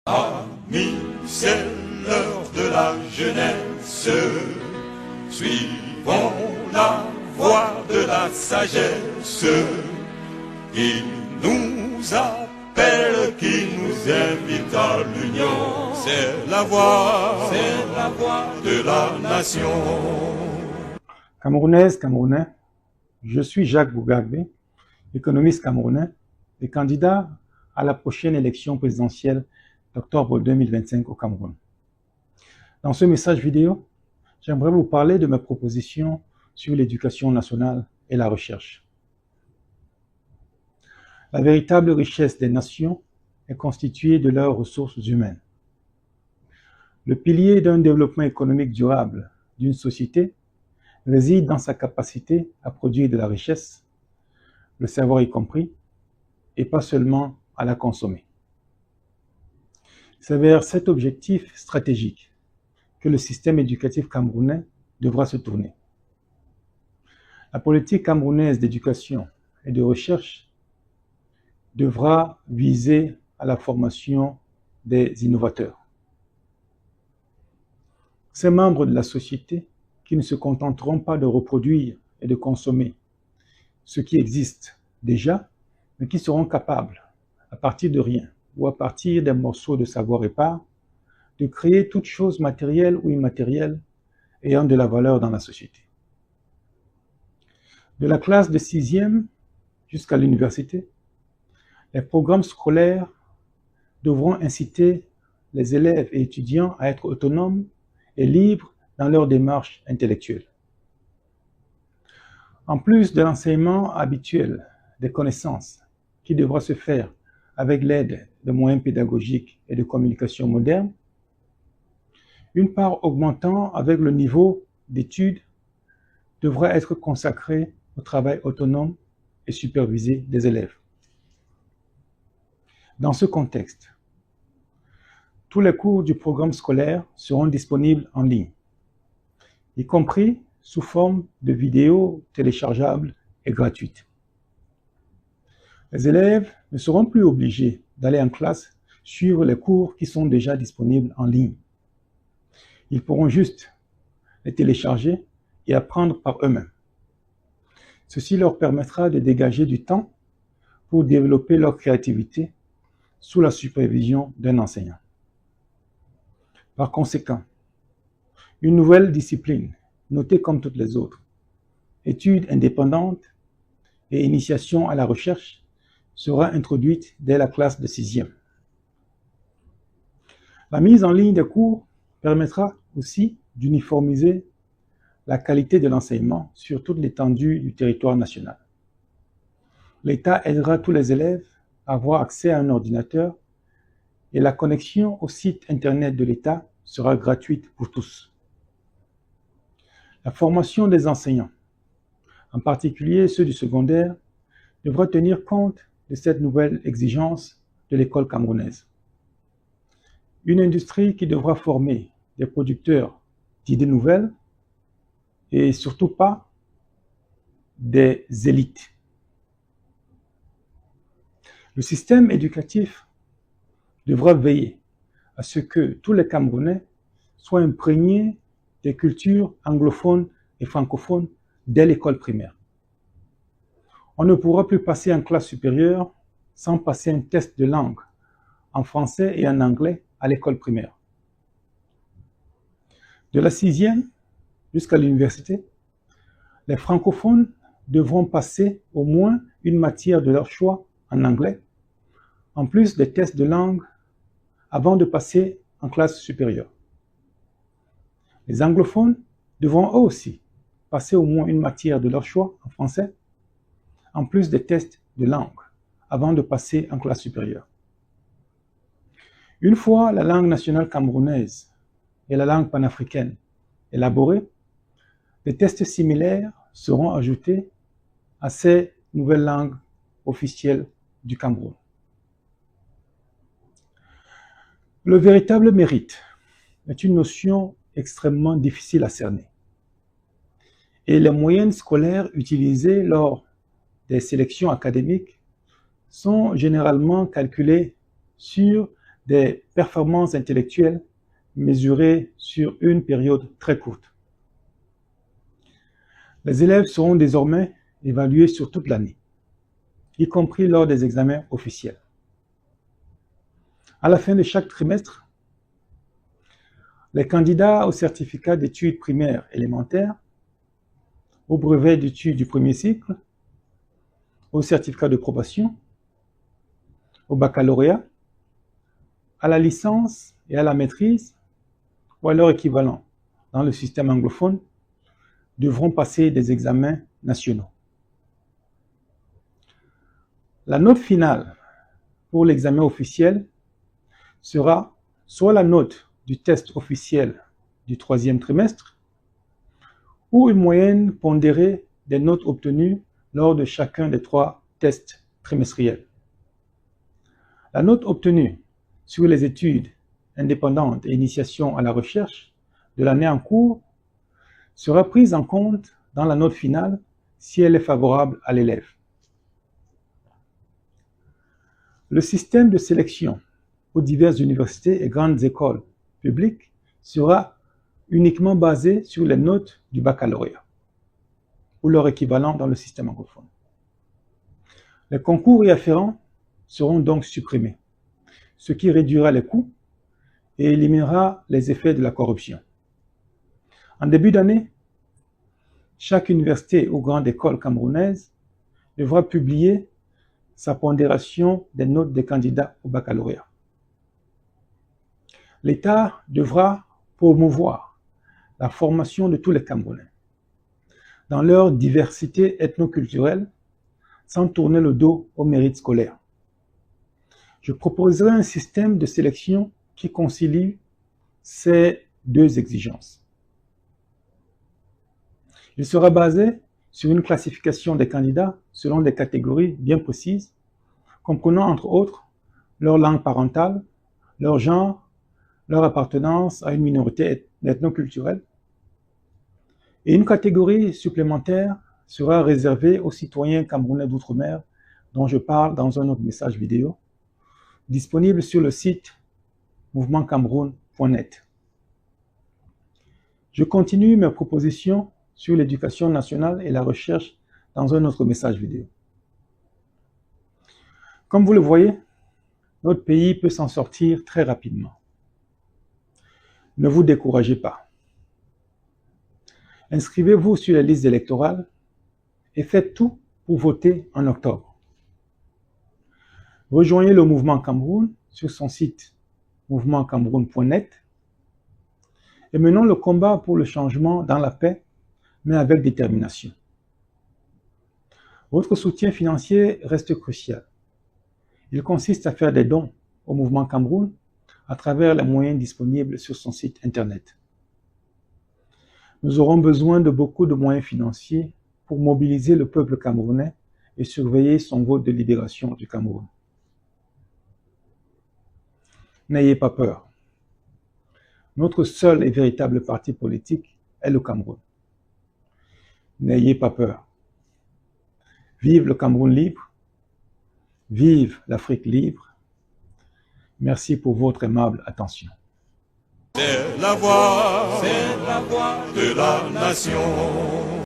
Amis, c'est l'heure de la jeunesse. Suivons la voie de la sagesse qui nous appelle, qui nous invite à l'union. C'est la voie de la nation. Camerounaises, Camerounais, je suis Jacques Bougagbé, économiste camerounais et candidat à la prochaine élection présidentielle d'octobre 2025 au Cameroun. Dans ce message vidéo, j'aimerais vous parler de mes propositions sur l'éducation nationale et la recherche. La véritable richesse des nations est constituée de leurs ressources humaines. Le pilier d'un développement économique durable d'une société réside dans sa capacité à produire de la richesse, le savoir y compris, et pas seulement à la consommer. C'est vers cet objectif stratégique que le système éducatif camerounais devra se tourner. La politique camerounaise d'éducation et de recherche devra viser à la formation des innovateurs. Ces membres de la société qui ne se contenteront pas de reproduire et de consommer ce qui existe déjà, mais qui seront capables, à partir de rien ou à partir des morceaux de savoir épars, de créer toute chose matérielle ou immatérielle ayant de la valeur dans la société. De la classe de 6e jusqu'à l'université, les programmes scolaires devront inciter les élèves et étudiants à être autonomes et libres dans leur démarche intellectuelle. En plus de l'enseignement habituel des connaissances qui devra se faire avec l'aide de moyens pédagogiques et de communication modernes, une part augmentant avec le niveau d'études devra être consacrée au travail autonome et supervisé des élèves. Dans ce contexte, tous les cours du programme scolaire seront disponibles en ligne, y compris sous forme de vidéos téléchargeables et gratuites. Les élèves ne seront plus obligés d'aller en classe suivre les cours qui sont déjà disponibles en ligne. Ils pourront juste les télécharger et apprendre par eux-mêmes. Ceci leur permettra de dégager du temps pour développer leur créativité sous la supervision d'un enseignant. Par conséquent, une nouvelle discipline, notée comme toutes les autres, études indépendantes et initiation à la recherche, sera introduite dès la classe de 6e. La mise en ligne des cours permettra aussi d'uniformiser la qualité de l'enseignement sur toute l'étendue du territoire national. L'État aidera tous les élèves à avoir accès à un ordinateur et la connexion au site internet de l'État sera gratuite pour tous. La formation des enseignants, en particulier ceux du secondaire, devra tenir compte de cette nouvelle exigence de l'école camerounaise. Une industrie qui devra former des producteurs d'idées nouvelles et surtout pas des élites. Le système éducatif devra veiller à ce que tous les Camerounais soient imprégnés des cultures anglophones et francophones dès l'école primaire. On ne pourra plus passer en classe supérieure sans passer un test de langue en français et en anglais à l'école primaire. De la 6e jusqu'à l'université, les francophones devront passer au moins une matière de leur choix en anglais, en plus des tests de langue avant de passer en classe supérieure. Les anglophones devront eux aussi passer au moins une matière de leur choix en français, en plus des tests de langue, avant de passer en classe supérieure. Une fois la langue nationale camerounaise et la langue panafricaine élaborées, des tests similaires seront ajoutés à ces nouvelles langues officielles du Cameroun. Le véritable mérite est une notion extrêmement difficile à cerner. Et les moyennes scolaires utilisées lors des sélections académiques sont généralement calculées sur des performances intellectuelles mesurées sur une période très courte. Les élèves seront désormais évalués sur toute l'année, y compris lors des examens officiels. À la fin de chaque trimestre, les candidats au certificat d'études primaires élémentaires, au brevet d'études du premier cycle, au certificat de probation, au baccalauréat, à la licence et à la maîtrise, ou à leur équivalent dans le système anglophone, devront passer des examens nationaux. La note finale pour l'examen officiel sera soit la note du test officiel du troisième trimestre ou une moyenne pondérée des notes obtenues lors de chacun des 3 tests trimestriels. La note obtenue sur les études indépendantes et initiation à la recherche de l'année en cours sera prise en compte dans la note finale si elle est favorable à l'élève. Le système de sélection aux diverses universités et grandes écoles publiques sera uniquement basé sur les notes du baccalauréat ou leur équivalent dans le système anglophone. Les concours y afférents seront donc supprimés, ce qui réduira les coûts et éliminera les effets de la corruption. En début d'année, chaque université ou grande école camerounaise devra publier sa pondération des notes des candidats au baccalauréat. L'État devra promouvoir la formation de tous les Camerounais dans leur diversité ethnoculturelle sans tourner le dos au mérite scolaire. Je proposerai un système de sélection qui concilie ces 2 exigences. Il sera basé sur une classification des candidats selon des catégories bien précises, comprenant entre autres leur langue parentale, leur genre, leur appartenance à une minorité ethnoculturelle. Et une catégorie supplémentaire sera réservée aux citoyens camerounais d'outre-mer, dont je parle dans un autre message vidéo, disponible sur le site mouvementcameroun.net. Je continue mes propositions sur l'éducation nationale et la recherche dans un autre message vidéo. Comme vous le voyez, notre pays peut s'en sortir très rapidement. Ne vous découragez pas. Inscrivez-vous sur les listes électorales et faites tout pour voter en octobre. Rejoignez le Mouvement Cameroun sur son site mouvementcameroun.net et menons le combat pour le changement dans la paix, mais avec détermination. Votre soutien financier reste crucial. Il consiste à faire des dons au Mouvement Cameroun à travers les moyens disponibles sur son site internet. Nous aurons besoin de beaucoup de moyens financiers pour mobiliser le peuple camerounais et surveiller son vote de libération du Cameroun. N'ayez pas peur. Notre seul et véritable parti politique est le Cameroun. N'ayez pas peur. Vive le Cameroun libre. Vive l'Afrique libre. Merci pour votre aimable attention. C'est la voix de la nation.